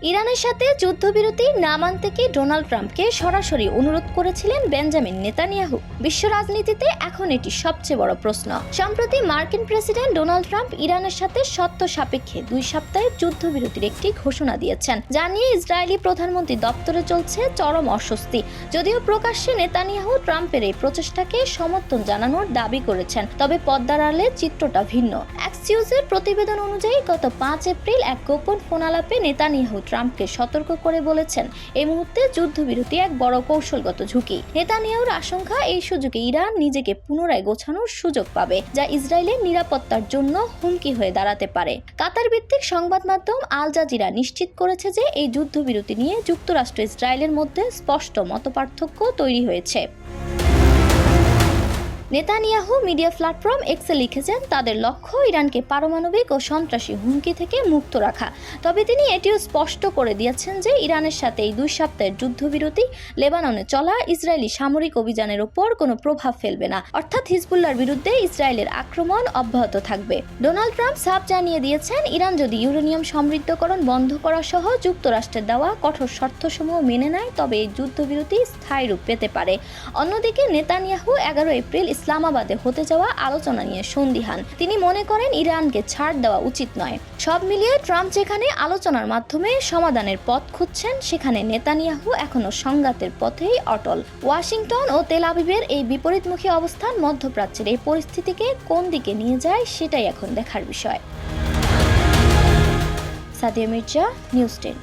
ইরানের সাথে যুদ্ধবিরতি না মানতে কি ডোনাল্ড ট্রাম্পকে সরাসরি অনুরোধ করেছিলেন বেঞ্জামিন নেতানিয়াহু? বিশ্ব রাজনীতিতে এখন এটি সবচেয়ে বড় প্রশ্ন। সম্প্রতি মার্কিন প্রেসিডেন্ট ডোনাল্ড ট্রাম্প ইরানের সাথে শর্ত সাপেক্ষে 2 সপ্তাহের যুদ্ধবিরতির একটি ঘোষণা দিয়েছেন, যা নিয়ে ইসরায়েলি প্রধানমন্ত্রী দপ্তরে চলছে চরম অস্বস্তি। যদিও প্রকাশ্যে নেতানিয়াহু ট্রাম্পের এই প্রচেষ্টাকে সমর্থন জানানোর দাবি করেছেন, তবে পর্দার আড়ালে চিত্রটা ভিন্ন। এক্সিওসের প্রতিবেদন অনুযায়ী গত 5 এপ্রিল এক গোপন ফোন আলাপে নেতানিয়াহু ট্রাম্পকে সতর্ক করে বলেছেন, এই মুহূর্তে যুদ্ধবিরতি এক বড় কৌশলগত ঝুঁকি। নেতানিয়াহুর আশঙ্কা, এই সুযোগে ইরান নিজেকে পুনরায় গোছানোর সুযোগ পাবে, যা ইসরায়েলের নিরাপত্তার জন্য হুমকি হয়ে দাঁড়াতে পারে। কাতার ভিত্তিক সংবাদ মাধ্যম আল জাজিরা নিশ্চিত করেছে যে এই যুদ্ধবিরতি নিয়ে যুক্তরাষ্ট্র ইসরায়েলের মধ্যে স্পষ্ট মতপার্থক্য তৈরি হয়েছে। নেতানিয়াহু মিডিয়া প্ল্যাটফর্ম এক্সে লিখেছেন, তাদের লক্ষ্য ইরানকে পারমাণবিক ও সন্ত্রাসী হুমকি থেকে মুক্ত রাখা। তবে তিনি এটিও স্পষ্ট করে দিয়েছেন যে ইরানের সাথে এই 2 সপ্তাহের যুদ্ধবিরতি লেবাননে চলা ইসরায়েলি সামরিক অভিযানের উপর কোনো প্রভাব ফেলবে না, অর্থাৎ হিজবুল্লাহর বিরুদ্ধে ইসরায়েলের আক্রমণ অব্যাহত থাকবে। ডোনাল্ড ট্রাম্প সাফ জানিয়ে দিয়েছেন, ইরান যদি ইউরেনিয়াম সমৃদ্ধকরণ বন্ধ করা সহ যুক্তরাষ্ট্রের দেওয়া কঠোর শর্তসমূহ মেনে নেয়, তবে এই যুদ্ধবিরতি স্থায়ী রূপ পেতে পারে। অন্যদিকে নেতানিয়াহু 11 এপ্রিল ইসলামাবাদে হতে যাওয়া আলোচনা নিয়ে সন্দিহান। তিনি মনে করেন ইরানকে ছাড় দেওয়া উচিত নয়। সব মিলিয়ে ট্রাম্প যেখানে আলোচনার মাধ্যমে সমাধানের পথ খুঁজছেন, সেখানে নেতানিয়াহু এখনো সংঘাতের পথেই অটল। ওয়াশিংটন ও তেল আবিবের এই বিপরীতমুখী অবস্থান মধ্যপ্রাচ্যের এই পরিস্থিতিকে কোন দিকে নিয়ে যায়, সেটাই এখন দেখার বিষয়। সাদিয়া মির্জা, নিউজ 10।